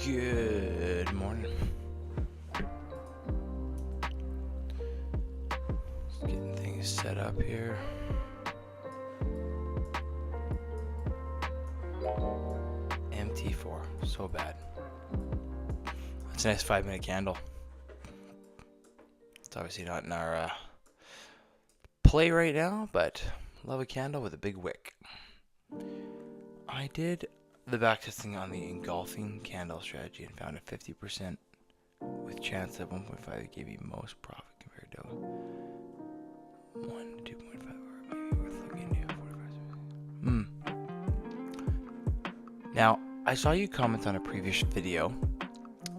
Good morning. Just getting things set up here. MT4, so bad. That's a nice 5-minute candle. It's obviously not in our play right now, but love a candle with a big wick. I did the backtesting on the engulfing candle strategy and found a 50% with chance at 1.5 that gave you most profit compared to 1 to 2.5, or maybe worth looking into 45. Now, I saw you comment on a previous video.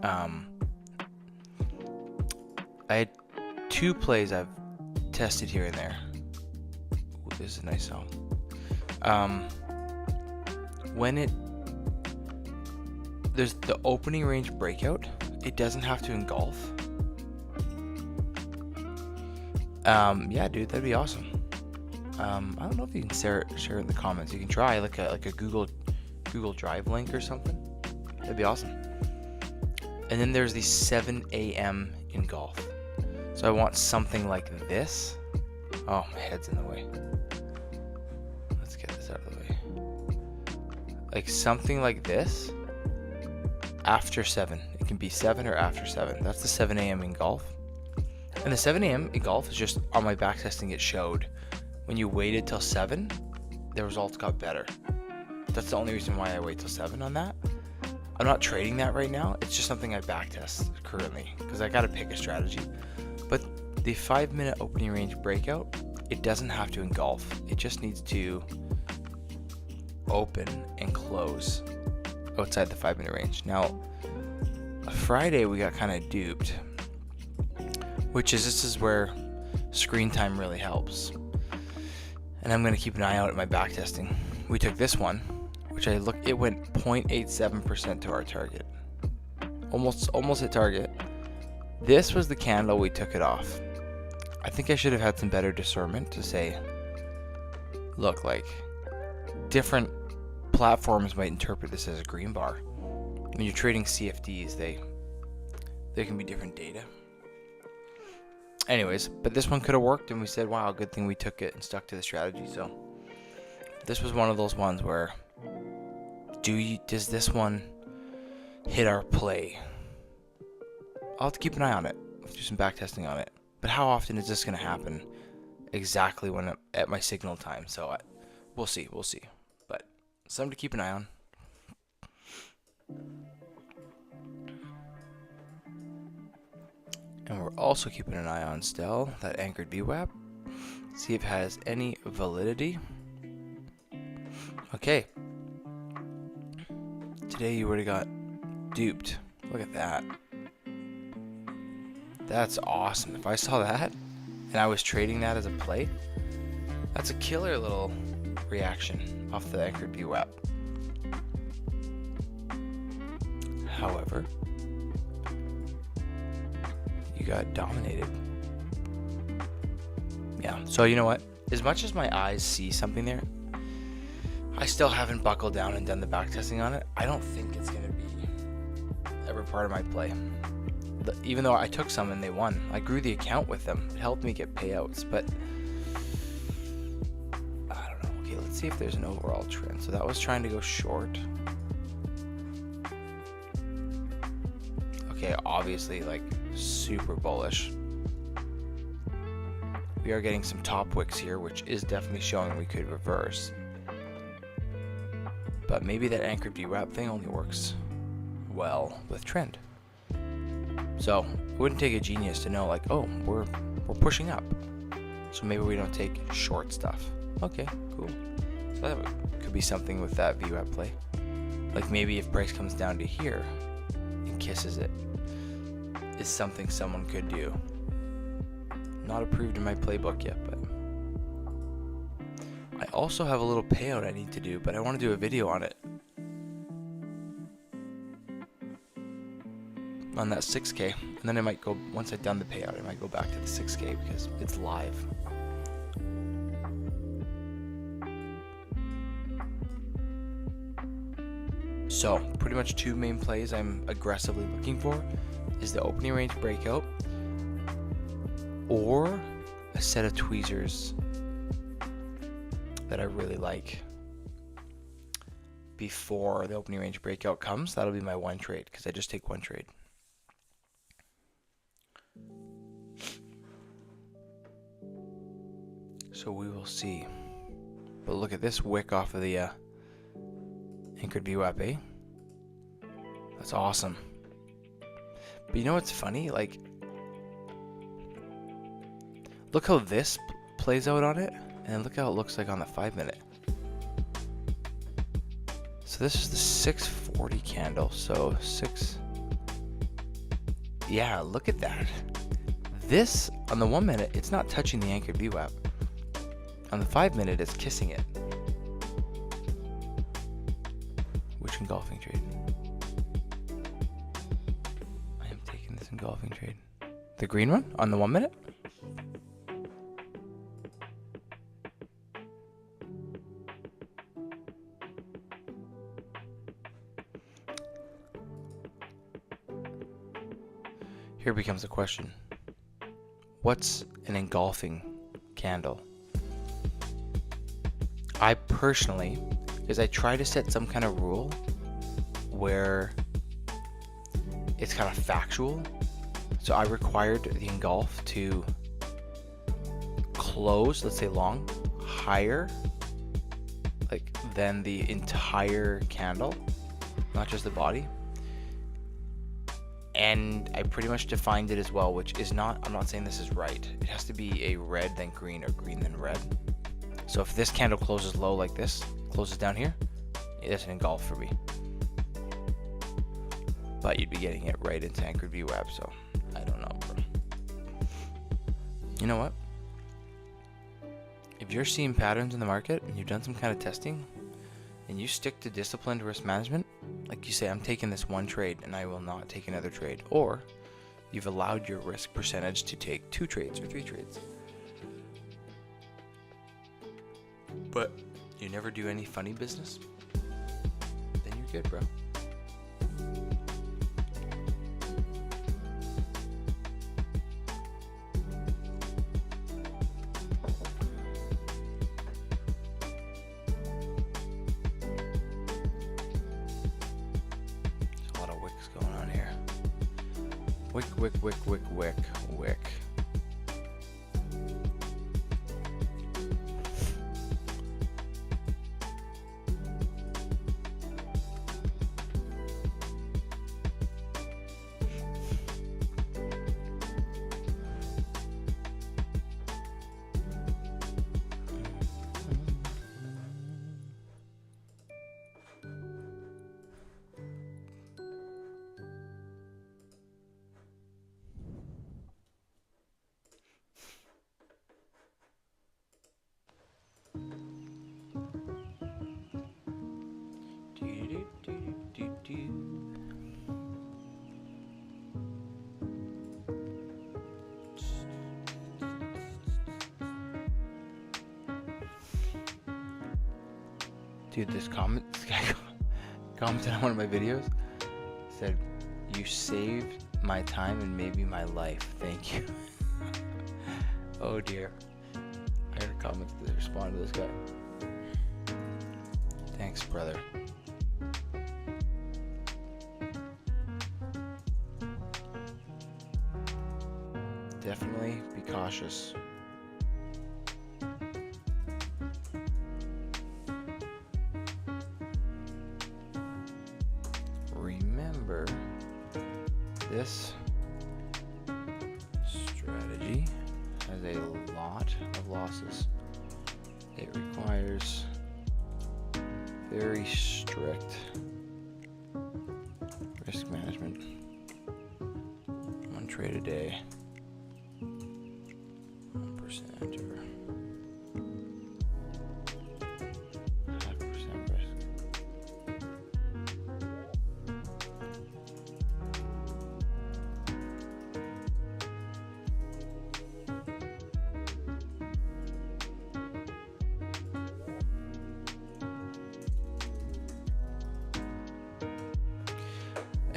I had 2 plays I've tested here and there. Ooh, this is a nice song. When there's the opening range breakout, it doesn't have to engulf. Yeah, dude, that'd be awesome. I don't know if you can share it in the comments. You can try like a Google Drive link or something. That'd be awesome. And then there's the 7 a.m. engulf. So I want something like this. Oh, my head's in the way. Let's get this out of the way. Like something like this after 7. It can be 7 or after 7. That's the 7 a.m. engulf. And the 7 a.m. engulf is just on my backtesting. It showed when you waited till 7, the results got better. That's the only reason why I wait till 7 on that. I'm not trading that right now. It's just something I backtest currently because I got to pick a strategy. But the 5-minute opening range breakout, it doesn't have to engulf. It just needs to open and close outside the 5-minute range. Now, Friday we got kind of duped, this is where screen time really helps. And I'm going to keep an eye out at my backtesting. We took this one, which it went 0.87% to our target. Almost hit target. This was the candle we took it off. I think I should have had some better discernment to say, look, like different platforms might interpret this as a green bar. When you're trading CFDs, they can be different data. Anyways, but this one could have worked, and we said, wow, good thing we took it and stuck to the strategy. So this was one of those ones where does this one hit our play? I'll have to keep an eye on it. Let's do some backtesting on it. But how often is this going to happen? Exactly when I'm at my signal time. So we'll see. But something to keep an eye on. And we're also keeping an eye on still that anchored VWAP. See if it has any validity. Okay. Today you would have got duped. Look at that. That's awesome. If I saw that and I was trading that as a play, that's a killer little reaction off the anchored VWAP. However, you got dominated. Yeah, so you know what? As much as my eyes see something there, I still haven't buckled down and done the backtesting on it. I don't think it's going to be ever part of my play. Even though I took some and they won. I grew the account with them. It helped me get payouts, but I don't know. Okay, let's see if there's an overall trend. So that was trying to go short. Okay, obviously like super bullish. We are getting some top wicks here, which is definitely showing we could reverse. But maybe that anchored VWAP thing only works well with trend. So it wouldn't take a genius to know, like, oh, we're pushing up, so maybe we don't take short stuff. Okay, cool. So that could be something with that VWAP play. Like maybe if price comes down to here and kisses it, is something someone could do. Not approved in my playbook yet, but I also have a little payout I need to do, but I want to do a video on it. On that 6K, and then I might go, once I've done the payout, I might go back to the 6K because it's live. So pretty much two main plays I'm aggressively looking for is the opening range breakout or a set of tweezers that I really like before the opening range breakout comes. That'll be my one trade because I just take one trade. So we will see. But look at this wick off of the anchored VWAP, eh? That's awesome. But you know what's funny? Like, look how this plays out on it, and then look how it looks like on the 5-minute. So this is the 640 candle. So yeah, look at that. This on the 1-minute, it's not touching the anchored VWAP. On the 5-minute, it's kissing it. Which engulfing trade? I am taking this engulfing trade. The green one on the 1-minute? Here becomes the question. What's an engulfing candle? I personally, is I try to set some kind of rule where it's kind of factual. So I required the engulf to close, let's say long, higher, like than the entire candle, not just the body. And I pretty much defined it as well, which is not, I'm not saying this is right. It has to be a red then green or green then red. So if this candle closes low like this, closes down here, it's an engulf for me. But you'd be getting it right into anchored VWAP, so I don't know, bro. You know what? If you're seeing patterns in the market and you've done some kind of testing and you stick to disciplined risk management, like you say, I'm taking this one trade and I will not take another trade, or you've allowed your risk percentage to take 2 trades or 3 trades, but you never do any funny business, then you're good, bro. There's a lot of wicks going on here. Wick, wick, wick, wick, wick, wick. Dude, this guy commented on one of my videos, said, "You saved my time and maybe my life. Thank you." Oh dear. I gotta comment to respond to this guy. Thanks, brother. Definitely be cautious. Remember, this strategy has a lot of losses. It requires very strict risk management. 1 trade a day. 1% or 0.5% risk.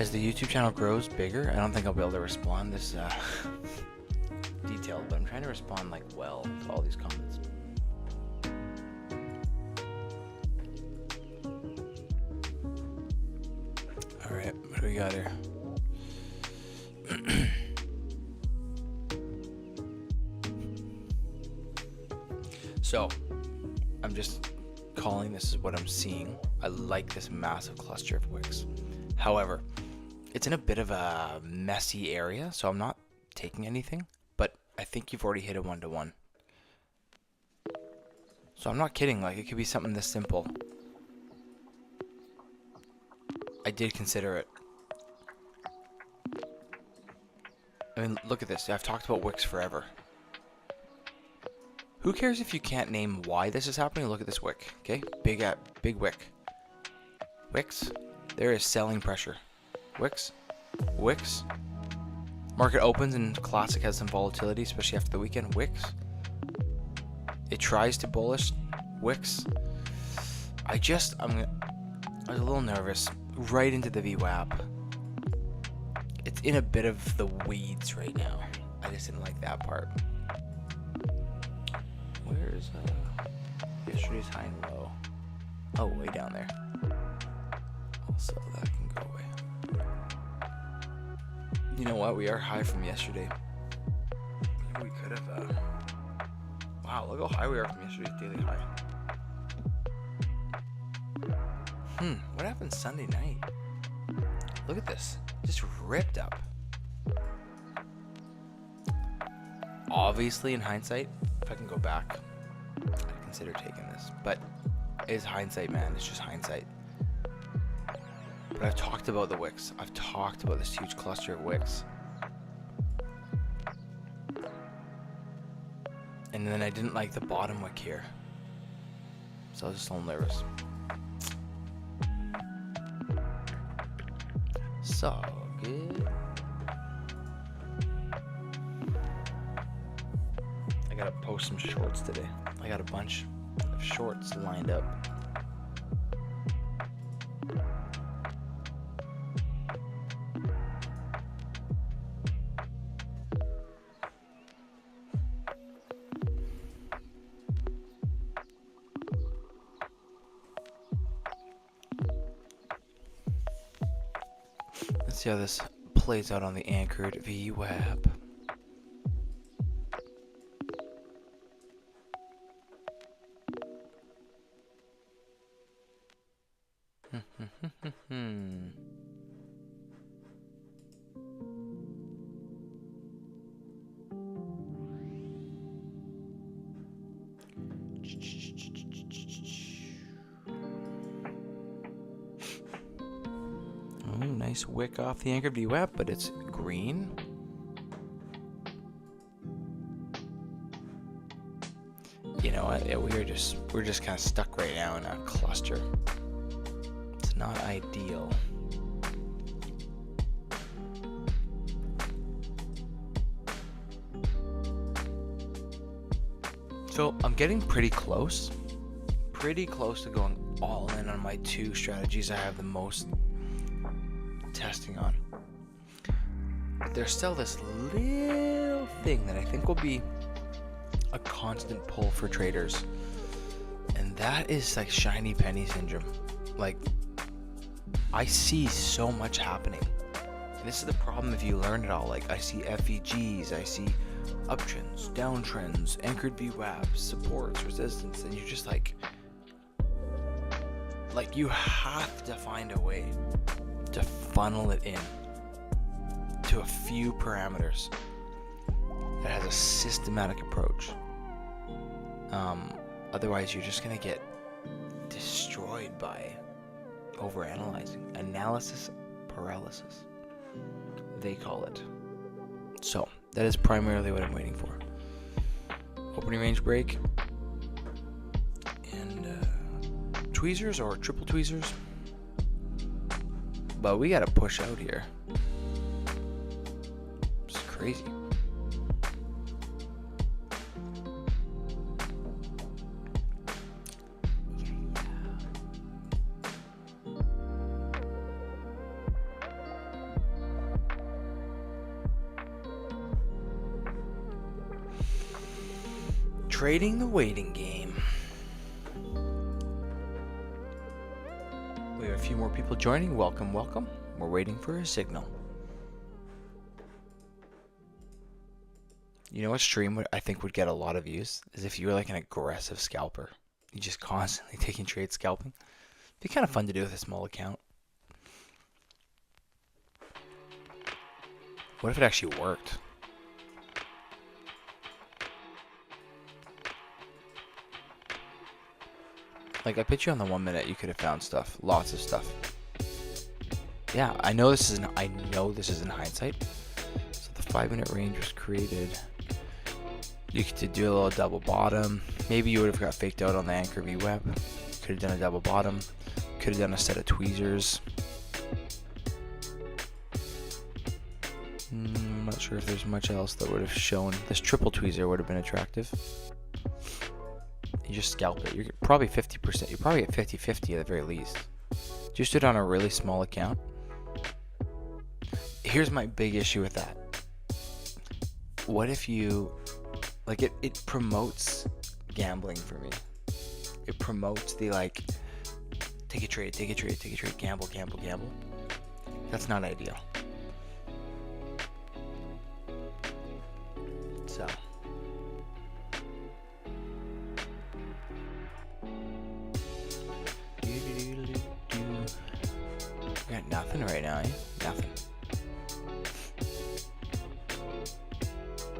As the YouTube channel grows bigger, I don't think I'll be able to respond this detailed, but I'm trying to respond like well to all these comments. All right, what do we got here? So, I'm just calling this is what I'm seeing. I like this massive cluster of wicks. However, it's in a bit of a messy area, so I'm not taking anything, but I think you've already hit a 1-to-1. So I'm not kidding, like it could be something this simple. I did consider it. I mean, look at this. I've talked about wicks forever. Who cares if you can't name why this is happening? Look at this wick, okay? Big wick. Wicks. There is selling pressure. Wicks. Wicks. Market opens and classic has some volatility, especially after the weekend. Wicks. It tries to bullish. Wicks. I was a little nervous. Right into the VWAP. It's in a bit of the weeds right now. I just didn't like that part. Where's yesterday's high and low? Oh, way down there. Also, that can go away. You know what? We are high from yesterday. Maybe we could have. Wow, look how high we are from yesterday's daily high. What happened Sunday night? Look at this. Just ripped up. Obviously, in hindsight, if I can go back, I'd consider taking this. But it is hindsight, man. It's just hindsight. But I've talked about the wicks. I've talked about this huge cluster of wicks. And then I didn't like the bottom wick here. So I was just a little nervous. So good. I gotta post some shorts today. I got a bunch of shorts lined up. Let's see how this plays out on the anchored VWAP. Oh, nice wick off the anchored VWAP, but it's green. You know what? Yeah, we're just kind of stuck right now in a cluster. It's not ideal. So I'm getting pretty close to going all in on my two strategies I have the most testing on. But there's still this little thing that I think will be a constant pull for traders, and that is like shiny penny syndrome. Like, I see so much happening, and this is the problem if you learn it all. Like, I see FEGs, I see uptrends, downtrends, anchored VWAPs, supports, resistance, and you're just like you have to find a way to funnel it in to a few parameters that has a systematic approach. Otherwise, you're just gonna get destroyed by overanalyzing. Analysis paralysis, they call it. So that is primarily what I'm waiting for. Opening range break and tweezers or triple tweezers. But we gotta push out here. It's crazy. Trading the waiting game. We have a few more people joining. Welcome, welcome. We're waiting for a signal. You know what stream I think would get a lot of views is if you were like an aggressive scalper. You just constantly taking trades, scalping. It'd be kind of fun to do with a small account. What if it actually worked? Like, I bet you on the 1 minute you could have found stuff, lots of stuff. Yeah, I know this is in hindsight. So the 5-minute range was created. You could do a little double bottom. Maybe you would have got faked out on the anchor VWAP. Could have done a double bottom. Could have done a set of tweezers. I'm not sure if there's much else that would have shown. This triple tweezer would have been attractive. You just scalp it. You're probably 50%. You're probably at 50-50 at the very least. Just do it on a really small account. Here's my big issue with that. What if you, like, it promotes gambling for me. It promotes the, like, take a trade, gamble. That's not ideal. So. Got nothing right now, eh? Nothing.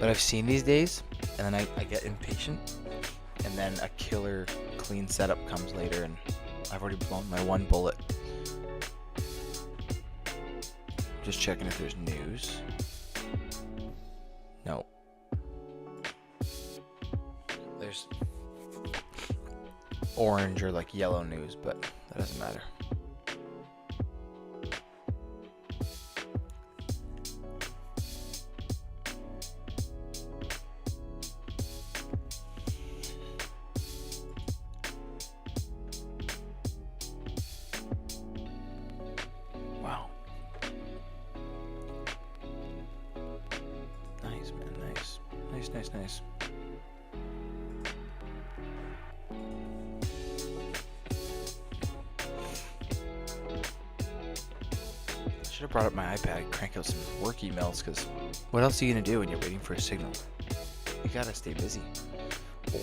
But I've seen these days, and then I get impatient, and then a killer clean setup comes later, and I've already blown my one bullet. Just checking if there's news. No. There's orange or like yellow news, but that doesn't matter. Wow. Nice, man. Nice. Nice. Should have brought up my iPad, crank out some work emails, because what else are you going to do when you're waiting for a signal? You gotta stay busy.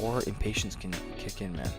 Or impatience can kick in, man.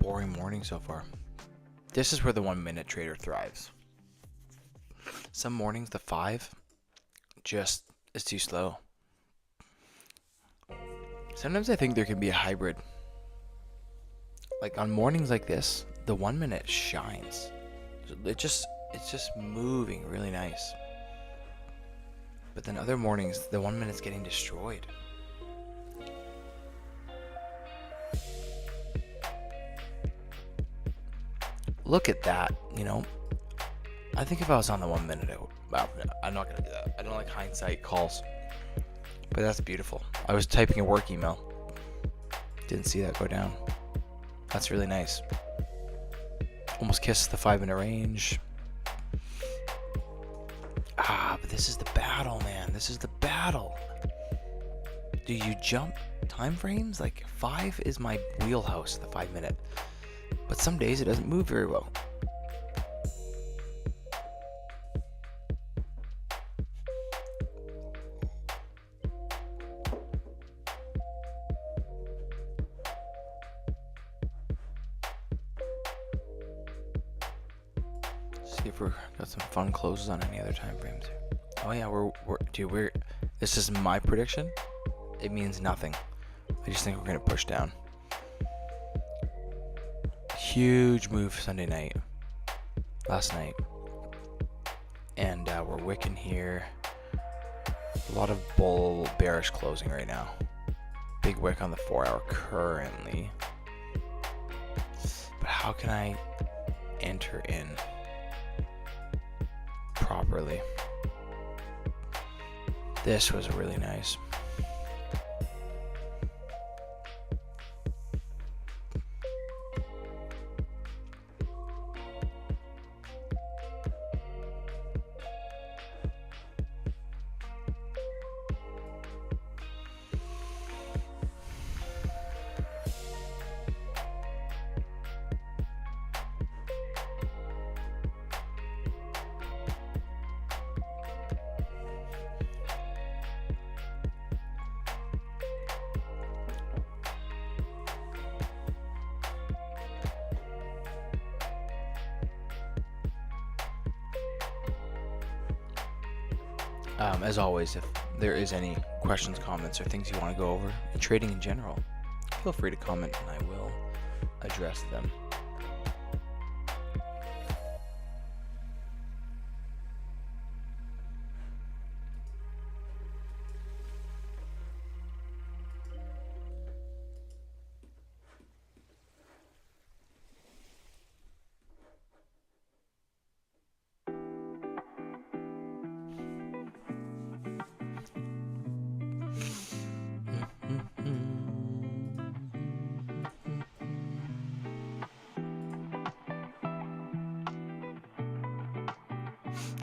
boring morning so far. This is where the 1 minute trader thrives. Some mornings, the 5 just is too slow. Sometimes I think there can be a hybrid. Like on mornings like this, the 1 minute shines. It's just moving really nice. But then other mornings, the 1 minute's getting destroyed. Look at that, you know. I think if I was on the 1 minute, well, I'm not gonna do that. I don't like hindsight calls. But that's beautiful. I was typing a work email. Didn't see that go down. That's really nice. Almost kissed the 5 minute range. But this is the battle, man. This is the battle. Do you jump time frames? Like 5 is my wheelhouse, the 5 minute. But some days it doesn't move very well. See if we've got some fun closes on any other time frames. Oh yeah, we're this is my prediction. It means nothing. I just think we're gonna push down. Huge move Sunday night, last night, and we're wicking here. A lot of bearish closing right now. Big wick on the 4 hour currently. But how can I enter in properly? This was really nice. As always, if there is any questions, comments, or things you want to go over in trading in general, feel free to comment and I will address them.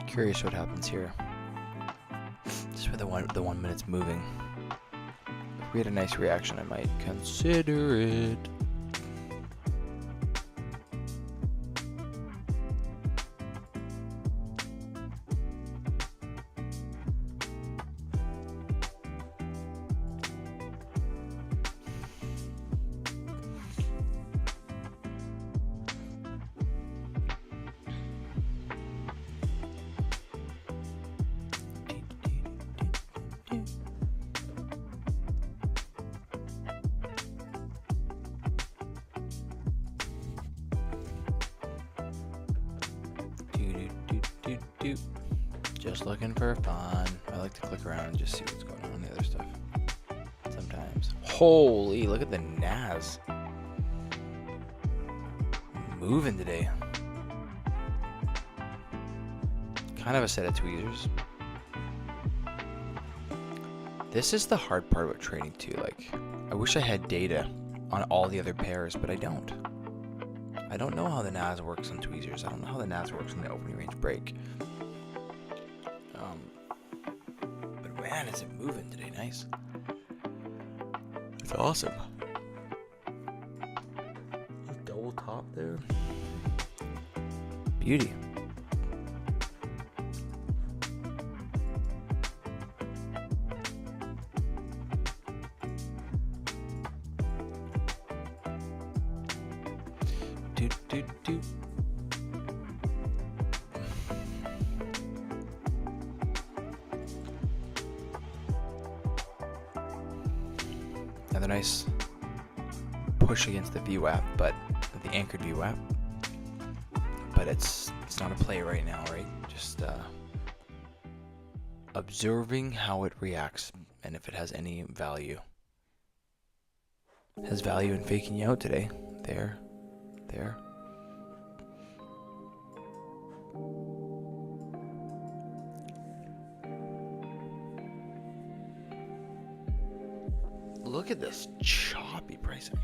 Curious what happens here. Just where the one minute's moving. If we had a nice reaction, I might consider it. Just looking for fun. I like to click around and just see what's going on the other stuff. Sometimes. Holy, look at the NAS. Moving today. Kind of a set of tweezers. This is the hard part about trading too. Like, I wish I had data on all the other pairs, but I don't. I don't know how the NAS works on tweezers. I don't know how the NAS works on the opening range break. But man, is it moving today? Nice. It's awesome. Double top there. Beauty. another nice push against the VWAP, but the anchored VWAP. But it's not a play right now, right? Just observing how it reacts and if it has any value. It has value in faking you out today. There. Look at this choppy pricing.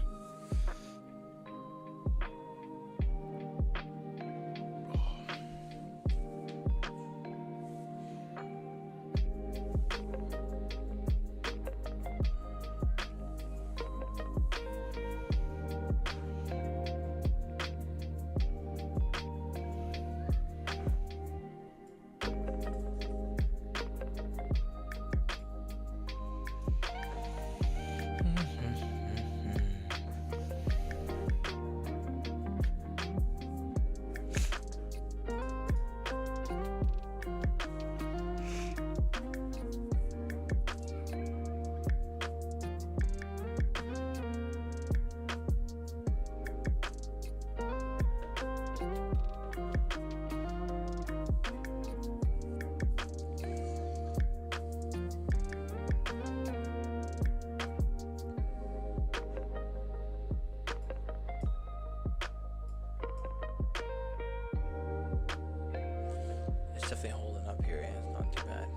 It's definitely holding up here, and it's not too bad.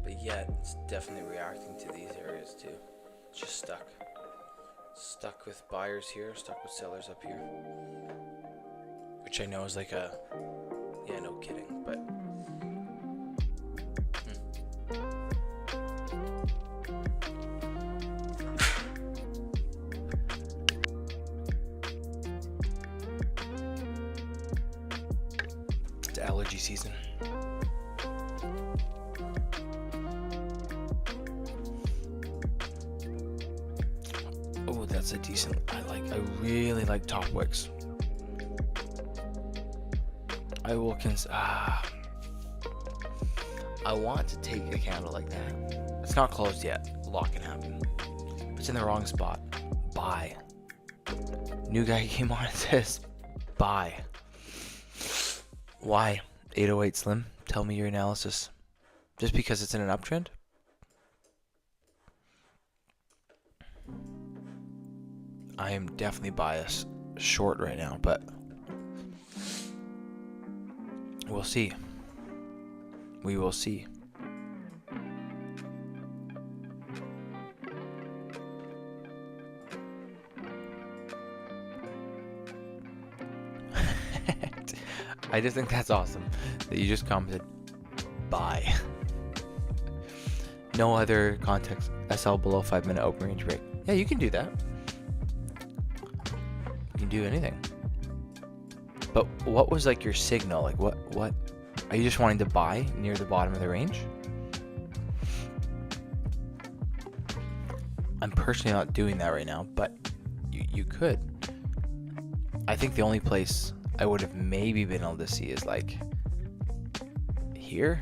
But yet, it's definitely reacting to these areas too. It's just stuck. Stuck with buyers here, stuck with sellers up here. Which I know is like a... yeah, no kidding, but... It's allergy season. Oh, that's a decent... I really like top wicks. I will I want to take a candle like that. It's not closed yet. A lot can happen. If it's in the wrong spot, buy. New guy came on and says, buy. Why? 808 Slim, tell me your analysis. Just because it's in an uptrend? I am definitely biased short right now, but we'll see. We will see. I just think that's awesome that you just commented, buy. No other context. SL below 5-minute open range break. Yeah, you can do that. You can do anything. But what was like your signal? Like what are you just wanting to buy near the bottom of the range? I'm personally not doing that right now, but you could. I think the only place I would have maybe been able to see is like here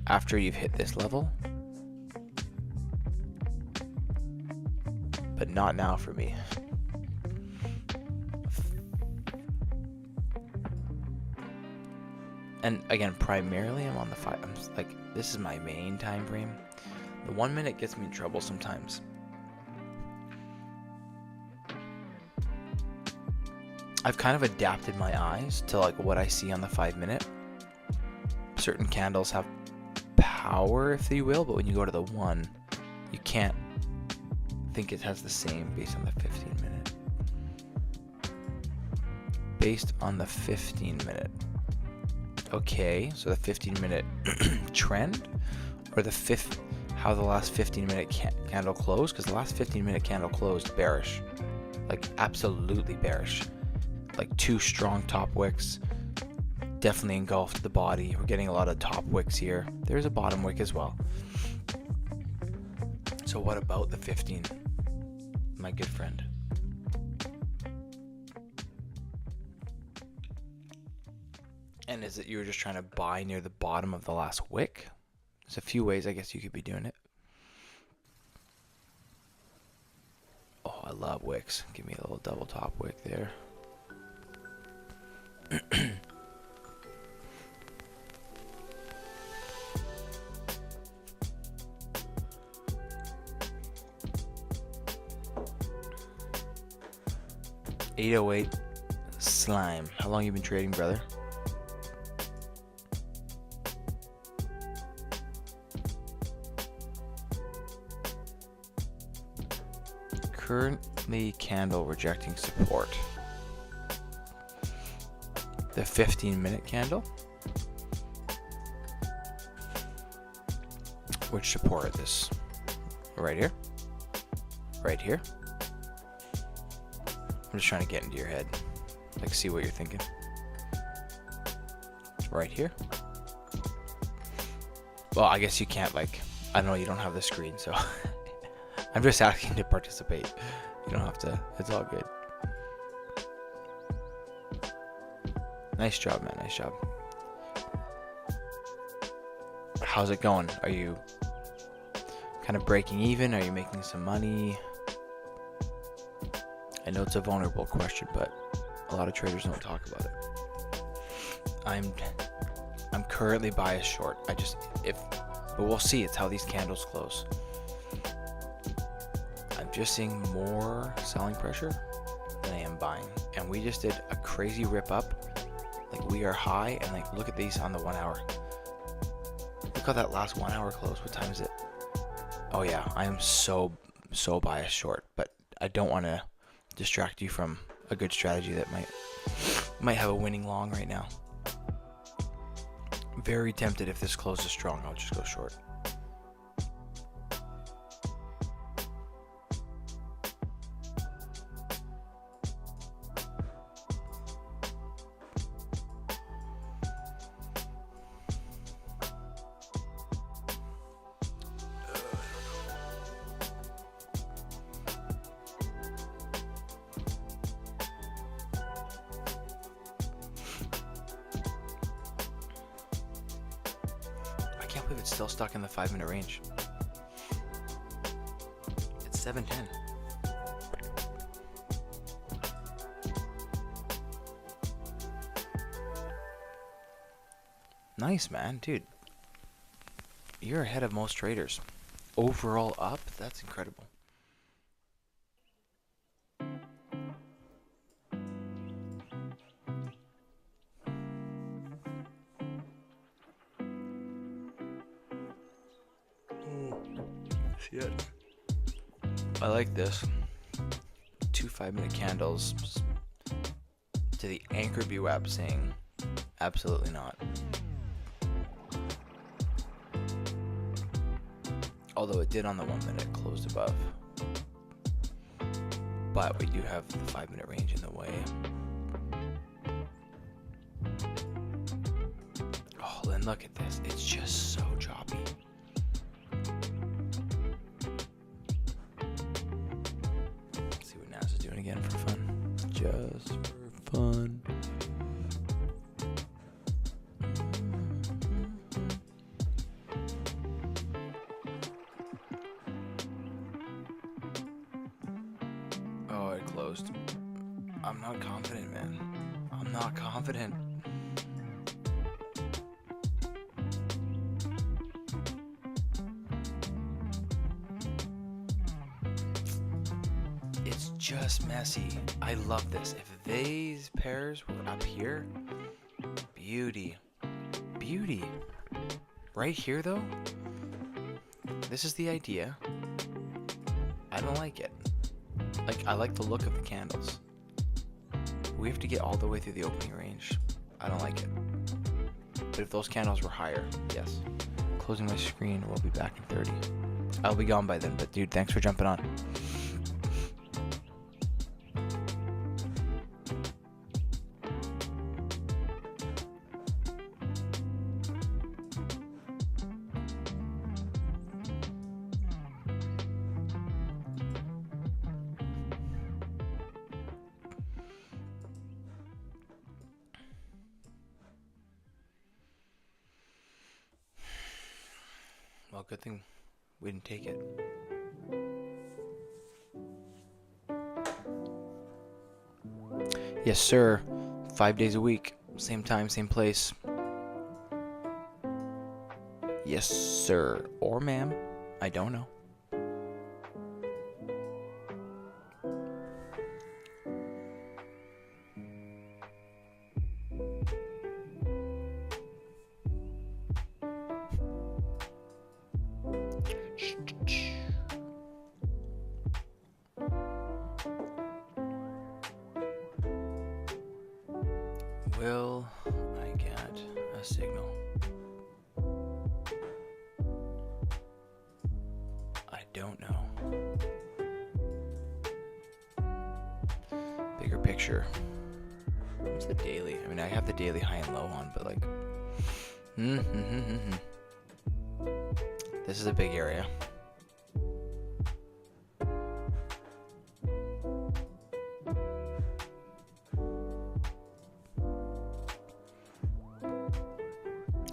after you've hit this level, but not now for me. And again, primarily I'm on the 5. I'm like, this is my main time frame. The 1 minute gets me in trouble sometimes. I've kind of adapted my eyes to like what I see on the 5 minute. Certain candles have power, if you will, but when you go to the 1, you can't think it has the same based on the 15 minute. Based on the 15 minute. Okay, so the 15-minute trend, or how the last 15-minute candle closed? Because the last 15-minute candle closed bearish, like absolutely bearish, like 2 strong top wicks, definitely engulfed the body. We're getting a lot of top wicks here. There's a bottom wick as well. So what about the 15, my good friend? And is it you were just trying to buy near the bottom of the last wick? There's a few ways I guess you could be doing it. love wicks. Give me a little double top wick there. 808 slime. How long you been trading, brother? Currently candle rejecting support. The 15-minute candle. Which support this? Right here? Right here? I'm just trying to get into your head. Like, see what you're thinking. Right here? Well, I guess you can't, like, I know you don't have the screen, so I'm just asking to participate. You don't have to. It's all good. Nice job, man. Nice job. How's it going? Are you kind of breaking even? Are you making some money? I know it's a vulnerable question, but a lot of traders don't talk about it. I'm currently biased short. But we'll see. It's how these candles close. I'm just seeing more selling pressure than I am buying. And we just did a crazy rip up. Like, we are high, and like, look at these on the 1 hour. Look at that last 1 hour close. What time is it? Oh yeah, I am so biased short, but I don't want to distract you from a good strategy that might have a winning long right now. Very tempted. If this closes strong, I'll just go short. I can't believe it's still stuck in the 5-minute range. It's 7:10. Nice, man, dude. You're ahead of most traders. Overall up, that's incredible. Shit. I like this. 2 5-minute candles to the anchor VWAP saying absolutely not. Although it did on the 1 minute, closed above. But we do have the 5-minute range in the way. Oh, then look at this. It's just so choppy. Let's see what NASA's doing again for fun. Just for fun. Oh, it closed. I'm not confident, man. I'm not confident. It's just messy. I love this. If these pairs were up here, beauty. Beauty. Right here, though, this is the idea. I don't like it. Like, I like the look of the candles. We have to get all the way through the opening range. I don't like it. But if those candles were higher, yes. Closing my screen, we'll be back in 30. I'll be gone by then, but dude, thanks for jumping on. Well, good thing we didn't take it. Yes, sir. 5 days a week. Same time, same place. Yes, sir. Or ma'am. I don't know. Will I get a signal? I don't know. Bigger picture. What's the daily? I mean, I have the daily high and low on, but like, this is a big area.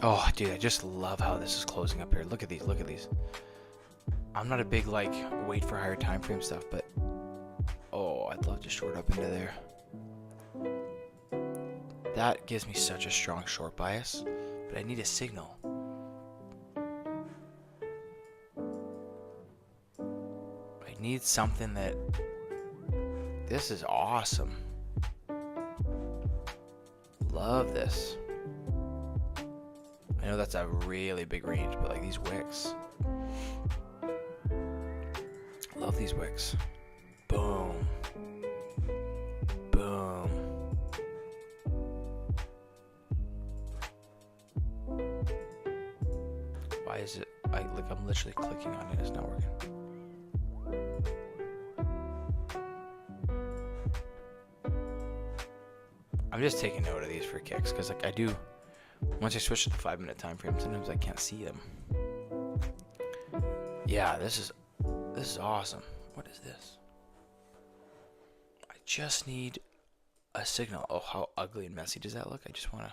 Oh, dude, I just love how this is closing up here. Look at these, look at these. I'm not a big, like, wait for higher time frame stuff, but oh, I'd love to short up into there. That gives me such a strong short bias, but I need a signal. I need something that... This is awesome. Love this. I know that's a really big range, but like these wicks. Love these wicks. Boom. Boom. Why is it, I'm literally clicking on it, it's not working. I'm just taking note of these for kicks, because like I do, once I switch to the 5-minute time frame, sometimes I can't see them. Yeah, this is awesome. What is this? I just need a signal. Oh, how ugly and messy does that look? I just want to...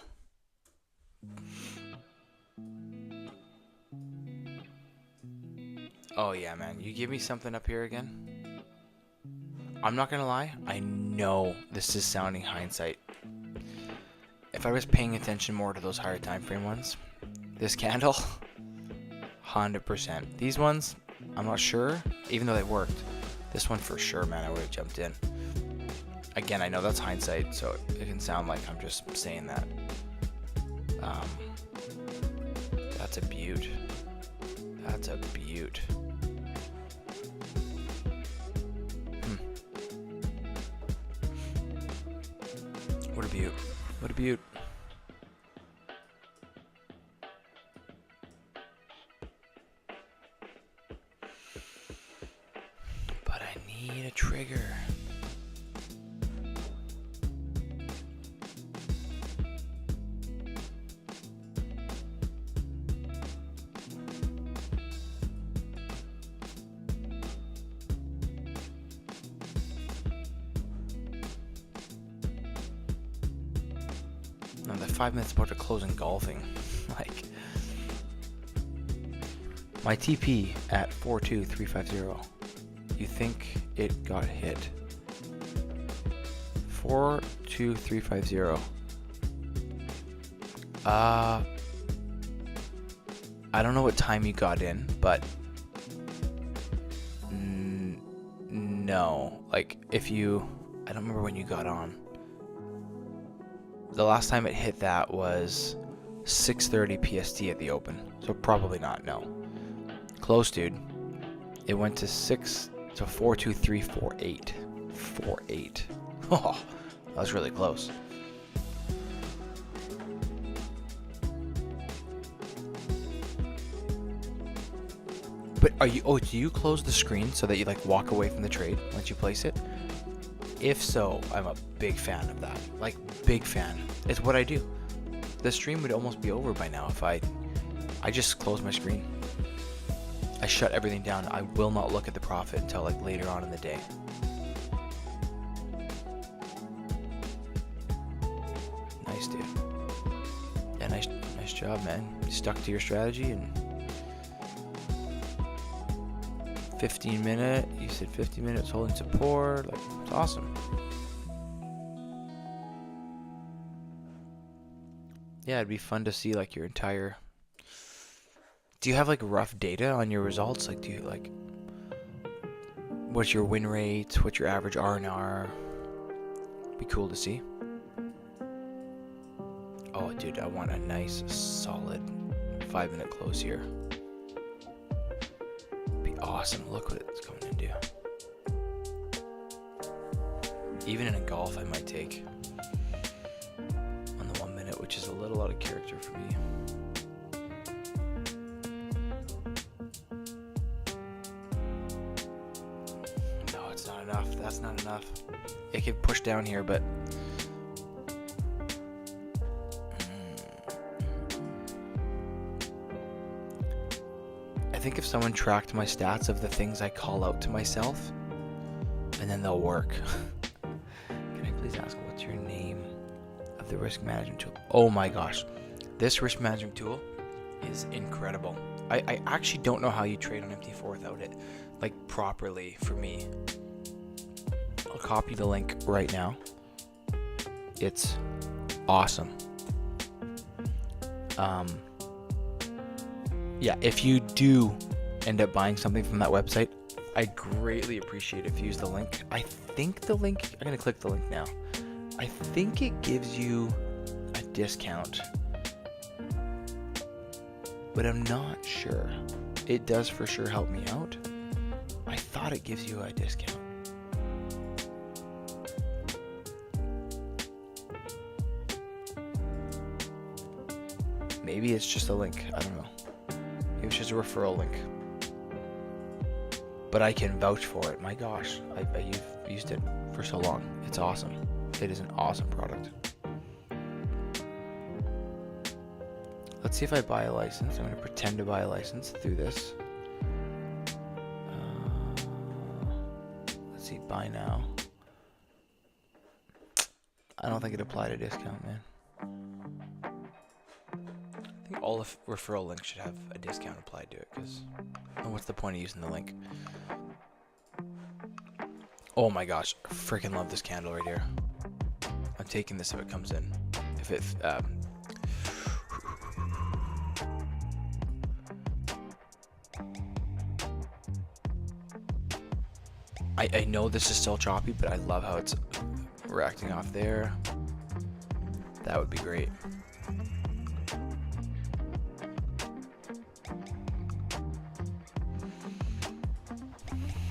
Oh yeah, man. You give me something up here again? I'm not gonna lie. I know this is sounding hindsight. If I was paying attention more to those higher time frame ones, this candle, 100%. These ones, I'm not sure, even though they worked. This one for sure, man, I would have jumped in. Again, I know that's hindsight, so it can sound like I'm just saying that. That's a beaut. That's a beaut. What a beaut. What a beaut. But I need a trigger. No, the 5 minutes about to close in golfing. Like, my TP at 42350. You think it got hit? 42350. I don't know what time you got in, but no. Like, if you, I don't remember when you got on. The last time it hit that was 6:30 PST at the open, so probably not. No, close, dude. It went to 42348. 48. Oh, that was really close. But are you? Oh, do you close the screen so that you like walk away from the trade once you place it? If so, I'm a big fan of that. Like, big fan. It's what I do. The stream would almost be over by now if I just close my screen. I shut everything down. I will not look at the profit until like later on in the day. Nice, dude. Yeah, nice job, man. You stuck to your strategy and 15 minute. You said 50 minutes holding support. Like, it's awesome. Yeah, it'd be fun to see like your entire. Do you have like rough data on your results? Like, do you like what's your win rate? What's your average R&R? Be cool to see. Oh, dude, I want a nice, solid 5-minute close here. Be awesome. Look what it's going to do. Even in a golf, I might take on the 1 minute, which is a little out of character for me. No, it's not enough. That's not enough. It could push down here, but I think if someone tracked my stats of the things I call out to myself, and then they'll work. Can I please ask what's your name of the risk management tool? Oh my gosh. This risk management tool is incredible. I actually don't know how you trade on MT4 without it, like properly for me. I'll copy the link right now. It's awesome. Yeah, if you do end up buying something from that website, I greatly appreciate if you use the link. I think the link, I'm going to click the link now. I think it gives you a discount, but I'm not sure. It does for sure help me out. I thought it gives you a discount. Maybe it's just a link. I don't know. Maybe it's just a referral link. But I can vouch for it. My gosh, I've used it for so long. It's awesome. It is an awesome product. Let's see if I buy a license. I'm going to pretend to buy a license through this. Let's see, buy now. I don't think it applied a discount, man. I think all of referral links should have a discount applied to it, because what's the point of using the link? Oh my gosh, I freaking love this candle right here. I'm taking this if it comes in. If it I know this is still choppy, but I love how it's reacting off there. That would be great.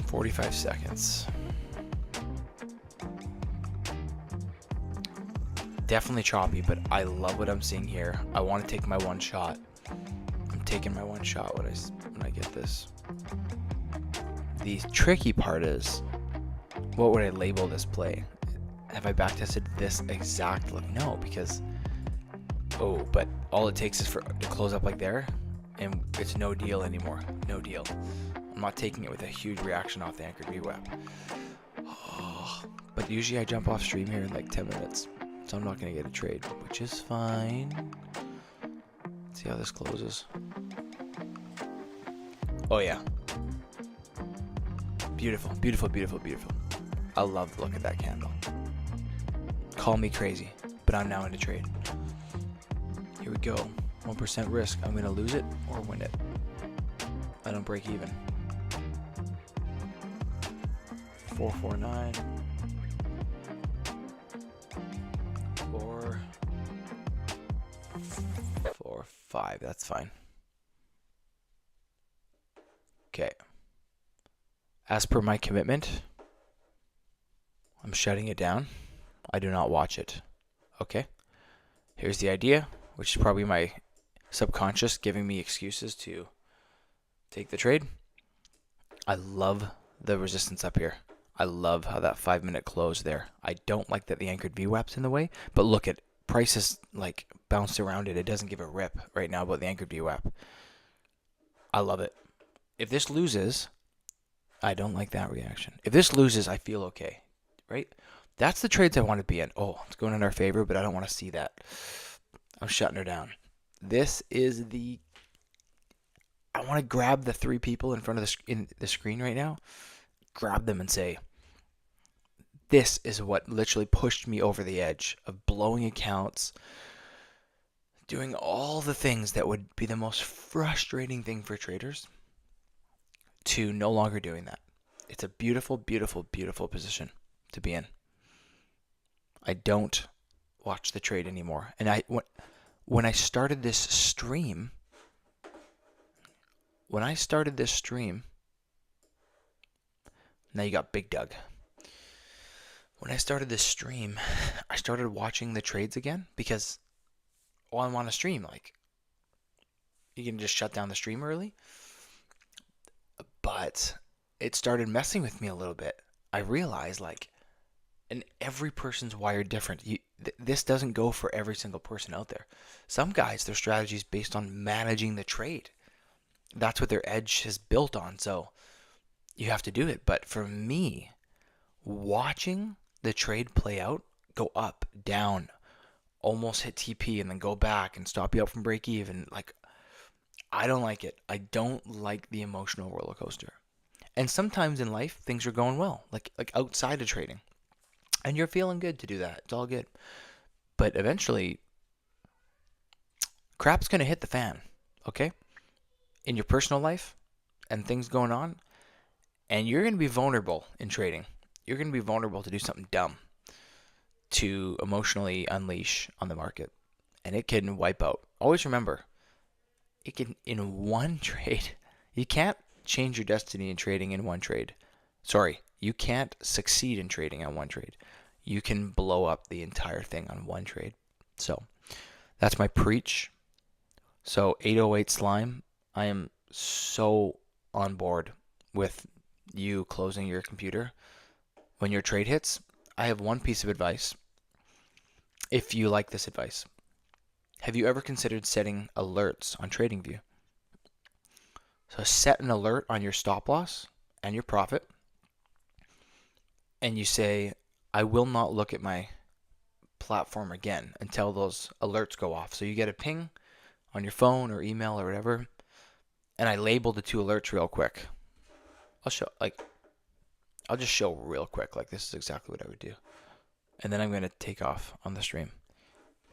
"45 seconds. Definitely choppy, but I love what I'm seeing here. I want to take my one shot. I'm taking my one shot when I get this. The tricky part is, what would I label this play? Have I backtested this exactly? No, because but all it takes is for to close up like there, and it's no deal anymore. No deal. I'm not taking it with a huge reaction off the anchored VWAP. But usually I jump off stream here in like 10 minutes, so I'm not going to get a trade, which is fine. Let's see how this closes. Oh yeah. Beautiful, beautiful, beautiful, beautiful. I love the look of that candle. Call me crazy, but I'm now in a trade. Here we go. 1% risk. I'm going to lose it or win it. I don't break even. 449. 4 4 5. That's fine. Okay. As per my commitment, I'm shutting it down. I do not watch it. Okay. Here's the idea, which is probably my subconscious giving me excuses to take the trade. I love the resistance up here. I love how that 5-minute close there. I don't like that the anchored VWAP's in the way, but look at prices like bounced around it. It doesn't give a rip right now about the anchored VWAP. I love it. If this loses, I don't like that reaction. If this loses, I feel okay, right? That's the trades I want to be in. Oh, it's going in our favor, but I don't want to see that. I'm shutting her down. This is the... I want to grab the 3 people in front of the screen right now, grab them and say, this is what literally pushed me over the edge of blowing accounts, doing all the things that would be the most frustrating thing for traders to no longer doing that. It's a beautiful, beautiful, beautiful position to be in. I don't watch the trade anymore. And when I started this stream, now you got Big Doug. When I started this stream, I started watching the trades again because while I'm on a stream, like, you can just shut down the stream early. But it started messing with me a little bit. I realized, like, and every person's wired different. This doesn't go for every single person out there. Some guys, their strategy is based on managing the trade. That's what their edge is built on. So you have to do it. But for me, watching the trade play out, go up, down, almost hit TP, and then go back and stop you up from break even, like, I don't like it. I don't like the emotional roller coaster. And sometimes in life, things are going well, like outside of trading. And you're feeling good to do that. It's all good. But eventually, crap's going to hit the fan, okay? In your personal life and things going on. And you're going to be vulnerable in trading. You're going to be vulnerable to do something dumb to emotionally unleash on the market. And it can wipe out. Always remember, it can, in one trade, you can't change your destiny in trading in one trade. Sorry, you can't succeed in trading on one trade. You can blow up the entire thing on one trade. So that's my preach. So 808 Slime, I am so on board with you closing your computer when your trade hits. I have one piece of advice. If you like this advice, have you ever considered setting alerts on TradingView? So set an alert on your stop loss and your profit, and you say, I will not look at my platform again until those alerts go off. So you get a ping on your phone or email or whatever, and I label the two alerts real quick. I'll just show real quick, like, this is exactly what I would do. And then I'm going to take off on the stream.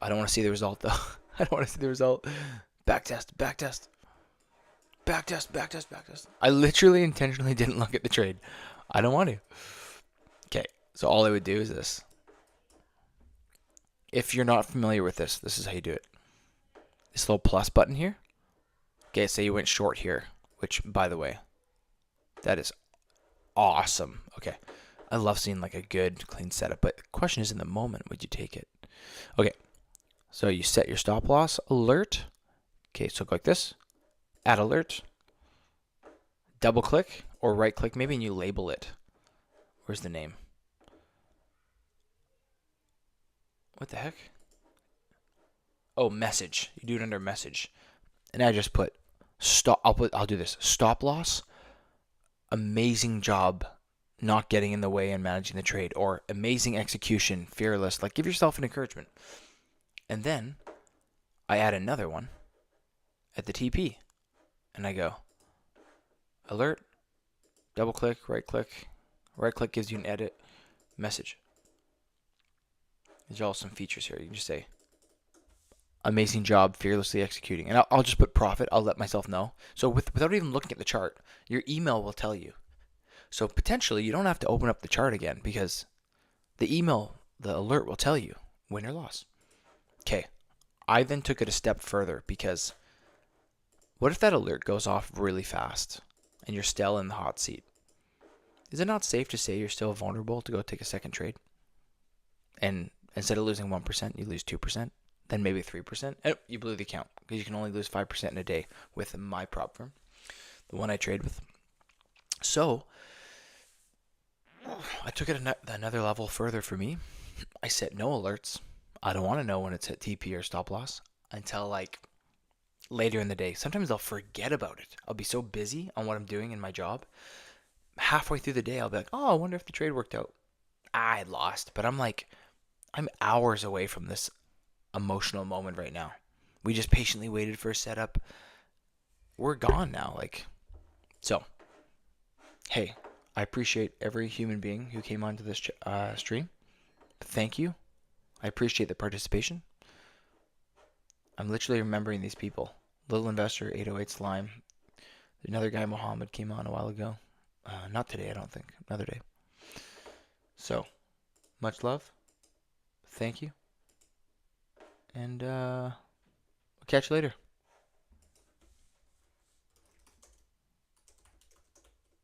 I don't want to see the result, though. I don't want to see the result. Backtest, backtest. Backtest, backtest, backtest. I literally intentionally didn't look at the trade. I don't want to. Okay, so all I would do is this. If you're not familiar with this, this is how you do it. This little plus button here. Okay, say you went short here, which, by the way, that is awesome. Okay, I love seeing like a good, clean setup, but the question is, in the moment, would you take it? Okay, so you set your stop loss alert. Okay, so go like this. Add alert. Double click or right click maybe, and you label it. Where's the name? What the heck? Oh, message. You do it under message. And I just put stop. I'll do this. Stop loss. Amazing job not getting in the way and managing the trade, or amazing execution, fearless. Like, give yourself an encouragement. And then I add another one at the TP, and I go alert, double click, right click. Right click gives you an edit message. There's also some features here. You can just say amazing job fearlessly executing, and I'll just put profit. I'll let myself know. So without even looking at the chart, your email will tell you. So potentially you don't have to open up the chart again, because the email, the alert will tell you win or loss. Okay, I then took it a step further, because what if that alert goes off really fast and you're still in the hot seat? Is it not safe to say you're still vulnerable to go take a second trade? And instead of losing 1%, you lose 2%, then maybe 3%. And you blew the account, because you can only lose 5% in a day with my prop firm, the one I trade with. So I took it another level further for me. I set no alerts. I don't want to know when it's at TP or stop loss until like later in the day. Sometimes I'll forget about it. I'll be so busy on what I'm doing in my job. Halfway through the day, I'll be like, oh, I wonder if the trade worked out. I lost, but I'm hours away from this emotional moment right now. We just patiently waited for a setup. We're gone now. So, hey, I appreciate every human being who came onto this stream. Thank you. I appreciate the participation. I'm literally remembering these people. Little Investor, 808 Slime. Another guy, Mohammed, came on a while ago. Not today, I don't think. Another day. So, much love. Thank you. And I'll catch you later.